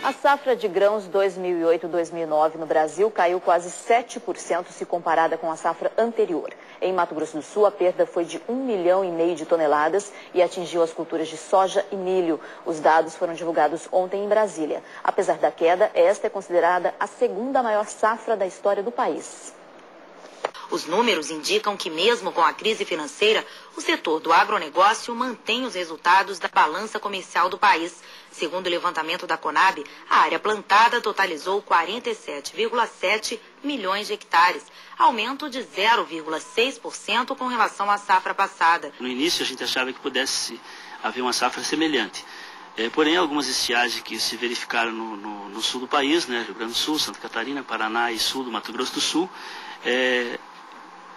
A safra de grãos 2008-2009 no Brasil caiu quase 7% se comparada com a safra anterior. Em Mato Grosso do Sul, a perda foi de 1,5 milhão de toneladas e atingiu as culturas de soja e milho. Os dados foram divulgados ontem em Brasília. Apesar da queda, esta é considerada a segunda maior safra da história do país. Os números indicam que, mesmo com a crise financeira, o setor do agronegócio mantém os resultados da balança comercial do país. Segundo o levantamento da Conab, a área plantada totalizou 47,7 milhões de hectares, aumento de 0,6% com relação à safra passada. No início, a gente achava que pudesse haver uma safra semelhante. Porém, algumas estiagens que se verificaram no sul do país, né, Rio Grande do Sul, Santa Catarina, Paraná e sul do Mato Grosso do Sul,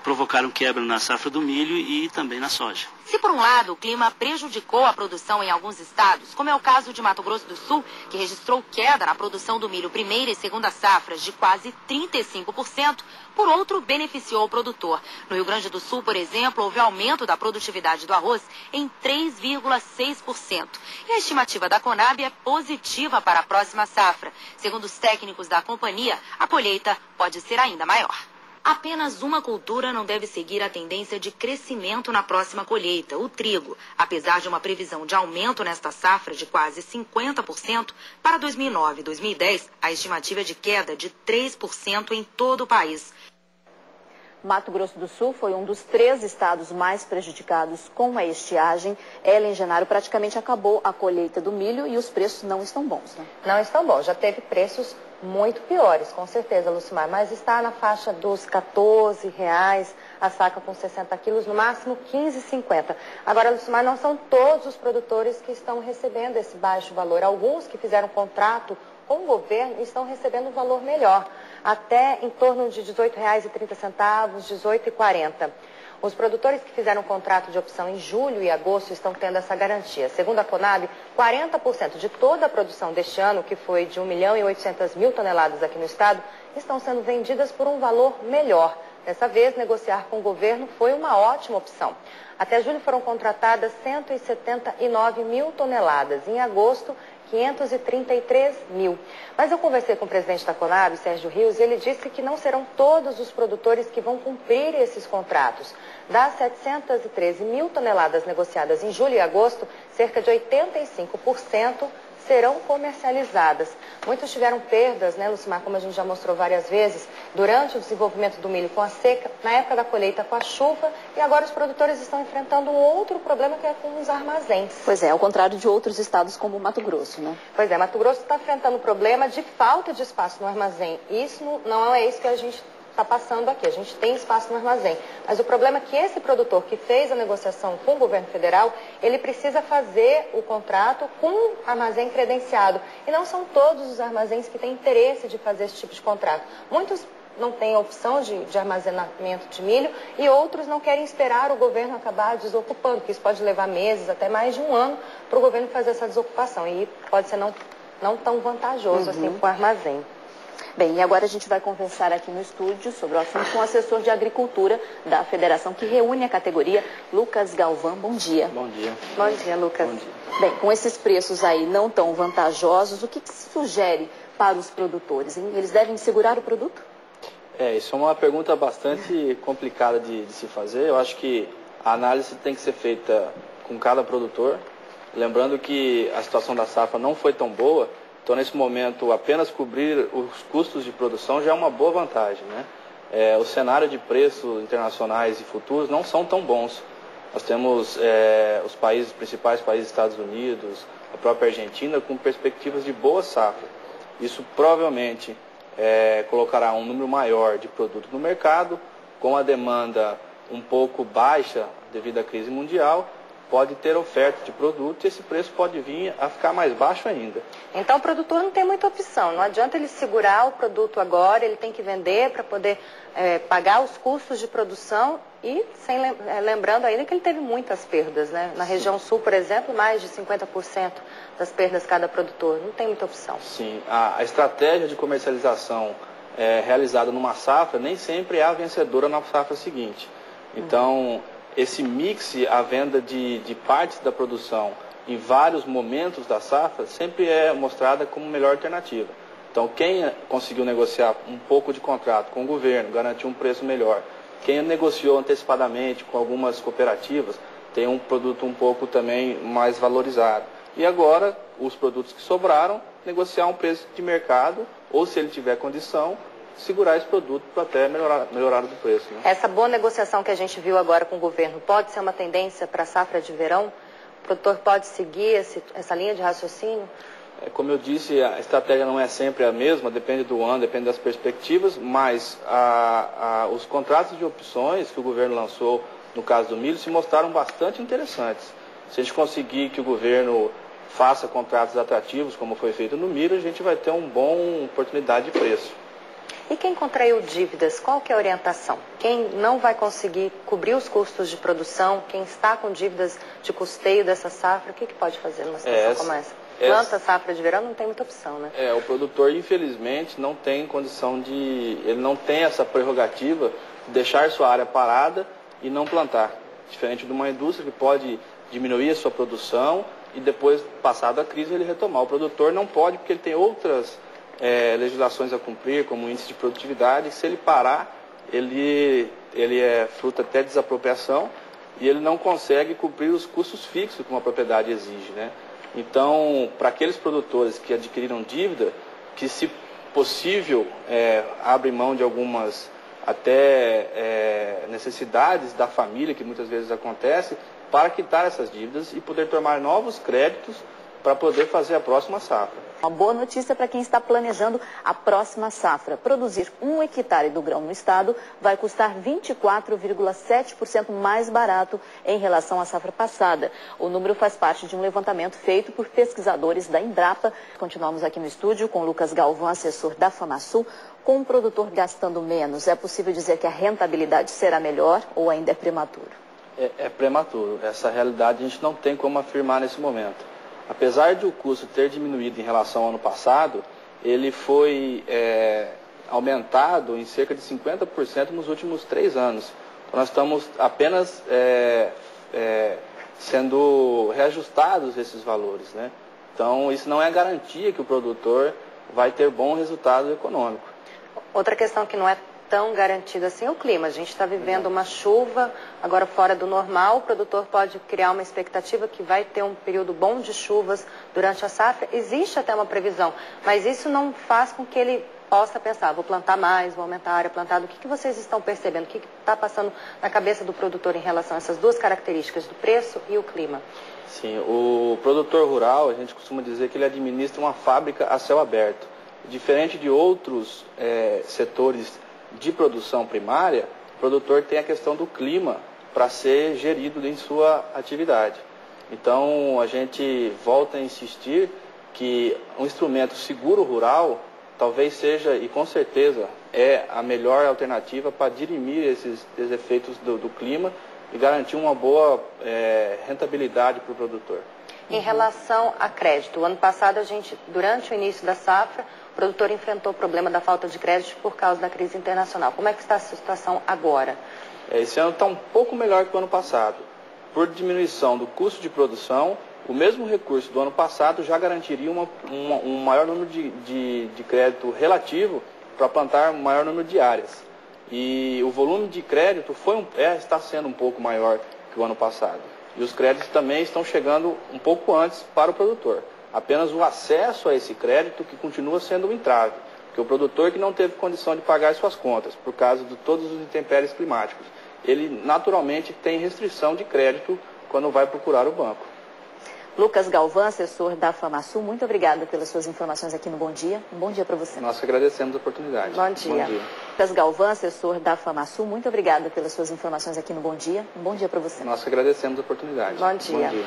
provocaram quebra na safra do milho e também na soja. Se por um lado o clima prejudicou a produção em alguns estados, como é o caso de Mato Grosso do Sul, que registrou queda na produção do milho primeira e segunda safras de quase 35%, por outro beneficiou o produtor. No Rio Grande do Sul, por exemplo, houve aumento da produtividade do arroz em 3,6%. E a estimativa da Conab é positiva para a próxima safra. Segundo os técnicos da companhia, a colheita pode ser ainda maior. Apenas uma cultura não deve seguir a tendência de crescimento na próxima colheita, o trigo. Apesar de uma previsão de aumento nesta safra de quase 50%, para 2009 e 2010, a estimativa é de queda de 3% em todo o país. Mato Grosso do Sul foi um dos 3 estados mais prejudicados com a estiagem. Em Genaro praticamente acabou a colheita do milho e os preços não estão bons, né? Não estão bons, já teve preços muito piores, com certeza, Lucimar, mas está na faixa dos R$14, a saca com 60 quilos, no máximo R$15,50. Agora, Lucimar, não são todos os produtores que estão recebendo esse baixo valor. Alguns que fizeram contrato com o governo estão recebendo um valor melhor, até em torno de R$18,30, R$18,40. Os produtores que fizeram contrato de opção em julho e agosto estão tendo essa garantia. Segundo a Conab, 40% de toda a produção deste ano, que foi de 1.800.000 toneladas aqui no estado, estão sendo vendidas por um valor melhor. Dessa vez, negociar com o governo foi uma ótima opção. Até julho foram contratadas 179.000 toneladas. Em agosto, 533.000. Mas eu conversei com o presidente da Conab, Sérgio Rios, e ele disse que não serão todos os produtores que vão cumprir esses contratos. Das 713.000 toneladas negociadas em julho e agosto, cerca de 85% serão comercializadas. Muitos tiveram perdas, né, Lucimar, como a gente já mostrou várias vezes, durante o desenvolvimento do milho com a seca, na época da colheita com a chuva, e agora os produtores estão enfrentando um outro problema que é com os armazéns. Pois é, ao contrário de outros estados como Mato Grosso, né? Pois é, Mato Grosso está enfrentando o problema de falta de espaço no armazém. Isso não é isso que a gente está passando aqui, a gente tem espaço no armazém. Mas o problema é que esse produtor que fez a negociação com o governo federal, ele precisa fazer o contrato com um armazém credenciado. E não são todos os armazéns que têm interesse de fazer esse tipo de contrato. Muitos não têm a opção de armazenamento de milho e outros não querem esperar o governo acabar desocupando, porque isso pode levar meses, até mais de um ano, para o governo fazer essa desocupação. E pode ser não tão vantajoso assim para o armazém. Bem, e agora a gente vai conversar aqui no estúdio sobre o assunto com o assessor de agricultura da federação que reúne a categoria, Lucas Galvão. Bom dia. Bom dia. Bom dia, Lucas. Bom dia. Bem, com esses preços aí não tão vantajosos, o que se sugere para os produtores, hein? Eles devem segurar o produto? Isso é uma pergunta bastante complicada de se fazer. Eu acho que a análise tem que ser feita com cada produtor, lembrando que a situação da safra não foi tão boa. Então, nesse momento, apenas cobrir os custos de produção já é uma boa vantagem, né? O cenário de preços internacionais e futuros não são tão bons. Nós temos os principais países, Estados Unidos, a própria Argentina, com perspectivas de boa safra. Isso provavelmente colocará um número maior de produto no mercado, com a demanda um pouco baixa devido à crise mundial. Pode ter oferta de produto e esse preço pode vir a ficar mais baixo ainda. Então o produtor não tem muita opção, não adianta ele segurar o produto agora, ele tem que vender para poder pagar os custos de produção e lembrando ainda que ele teve muitas perdas, né? Na região sul, por exemplo, mais de 50% das perdas cada produtor, não tem muita opção. Sim, a estratégia de comercialização realizada numa safra nem sempre é a vencedora na safra seguinte. Então, esse mix, a venda de partes da produção em vários momentos da safra, sempre é mostrada como melhor alternativa. Então, quem conseguiu negociar um pouco de contrato com o governo, garantiu um preço melhor, quem negociou antecipadamente com algumas cooperativas, tem um produto um pouco também mais valorizado. E agora, os produtos que sobraram, negociar um preço de mercado, ou se ele tiver condição, segurar esse produto para até melhorar do preço. Né? Essa boa negociação que a gente viu agora com o governo pode ser uma tendência para a safra de verão? O produtor pode seguir essa linha de raciocínio? Como eu disse, a estratégia não é sempre a mesma, depende do ano, depende das perspectivas, mas os contratos de opções que o governo lançou no caso do milho se mostraram bastante interessantes. Se a gente conseguir que o governo faça contratos atrativos, como foi feito no milho, a gente vai ter uma boa oportunidade de preço. E quem contraiu dívidas, qual que é a orientação? Quem não vai conseguir cobrir os custos de produção, quem está com dívidas de custeio dessa safra, o que pode fazer numa situação como essa? Planta safra de verão não tem muita opção, né? O produtor, infelizmente, não tem condição ele não tem essa prerrogativa de deixar sua área parada e não plantar. Diferente de uma indústria que pode diminuir a sua produção e depois, passada a crise, ele retomar. O produtor não pode, porque ele tem outras legislações a cumprir, como o índice de produtividade. Se ele parar, ele é fruto até de desapropriação e ele não consegue cumprir os custos fixos que uma propriedade exige, né? Então, para aqueles produtores que adquiriram dívida, que se possível abrem mão de algumas até necessidades da família, que muitas vezes acontece, para quitar essas dívidas e poder tomar novos créditos para poder fazer a próxima safra. Uma boa notícia para quem está planejando a próxima safra. Produzir 1 hectare do grão no estado vai custar 24,7% mais barato em relação à safra passada. O número faz parte de um levantamento feito por pesquisadores da Embrapa. Continuamos aqui no estúdio com Lucas Galvão, assessor da FamaSul. Com o produtor gastando menos, é possível dizer que a rentabilidade será melhor ou ainda é prematuro? É prematuro. Essa realidade a gente não tem como afirmar nesse momento. Apesar de o custo ter diminuído em relação ao ano passado, ele foi aumentado em cerca de 50% nos últimos 3 anos. Então, nós estamos apenas sendo reajustados esses valores, né? Então, isso não é garantia que o produtor vai ter bom resultado econômico. Outra questão que não é tão garantida assim é o clima. A gente está vivendo uma chuva agora fora do normal, o produtor pode criar uma expectativa que vai ter um período bom de chuvas durante a safra. Existe até uma previsão, mas isso não faz com que ele possa pensar, vou plantar mais, vou aumentar a área plantada. O que vocês estão percebendo? O que está passando na cabeça do produtor em relação a essas duas características, do preço e o clima? Sim, o produtor rural, a gente costuma dizer que ele administra uma fábrica a céu aberto. Diferente de outros setores de produção primária, o produtor tem a questão do clima para ser gerido em sua atividade. Então, a gente volta a insistir que um instrumento seguro rural talvez seja, e com certeza, é a melhor alternativa para dirimir esses efeitos do clima e garantir uma boa rentabilidade para o produtor. Em relação a crédito, o ano passado, durante o início da safra, o produtor enfrentou o problema da falta de crédito por causa da crise internacional. Como é que está a situação agora? Esse ano está um pouco melhor que o ano passado. Por diminuição do custo de produção, o mesmo recurso do ano passado já garantiria um maior número de crédito relativo para plantar um maior número de áreas. E o volume de crédito está sendo um pouco maior que o ano passado. E os créditos também estão chegando um pouco antes para o produtor. Apenas o acesso a esse crédito que continua sendo um entrave. Porque o produtor que não teve condição de pagar suas contas por causa de todos os intempéries climáticos, ele naturalmente tem restrição de crédito quando vai procurar o banco. Lucas Galvão, assessor da FamaSul, muito obrigada pelas suas informações aqui no Bom Dia. Um bom dia para você. Nós agradecemos a oportunidade. Bom dia. Lucas Galvão, assessor da FamaSul, muito obrigada pelas suas informações aqui no Bom Dia. Um bom dia para você. Nós agradecemos a oportunidade. Bom dia. Bom dia.